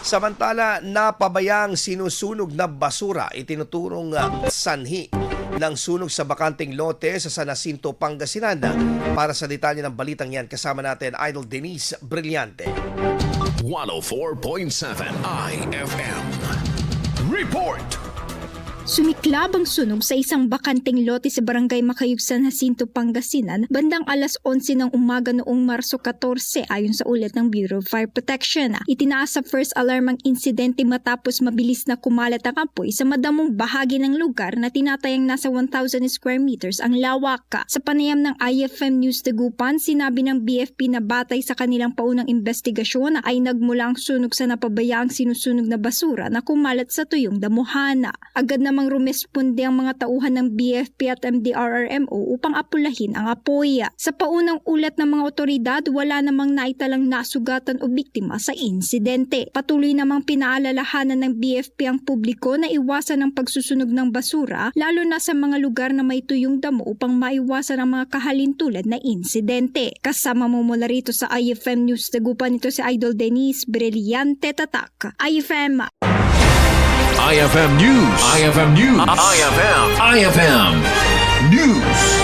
Samantala, napabayang sinusunog na basura itinuturong sanhi ng sunog sa bakanteng lote sa San Jacinto, Pangasinan. Para sa detalye ng balitang yan, kasama natin Idol Denise Brillante. 104.7 IFM Report. Sumiklab ang sunog sa isang bakanteng lote sa barangay Macayog, San Jacinto, Pangasinan bandang alas 11 ng umaga noong Marso 14 ayon sa ulat ng Bureau of Fire Protection. Itinaas sa first alarm ang insidente matapos mabilis na kumalat ang apoy sa madamong bahagi ng lugar na tinatayang nasa 1,000 square meters ang lawak. Sa panayam ng IFM News Dagupan, sinabi ng BFP na batay sa kanilang paunang investigasyon ay nagmula ang sunog sa napabayaang sinusunog na basura na kumalat sa tuyong damuhan. Agad namang rumesponde ang mga tauhan ng BFP at MDRRMO upang apulahin ang apoy. Sa paunang ulat ng mga otoridad, wala namang naitalang nasugatan o biktima sa insidente. Patuloy namang pinaalalahanan ng BFP ang publiko na iwasan ang pagsusunog ng basura, lalo na sa mga lugar na may tuyong damo upang maiwasan ang mga kahalintulad na insidente. Kasama mo mula rito sa IFM News Dagupan, ito si Idol Denise Brillante, Tatak. IFM IFM News. IFM News. IFM News.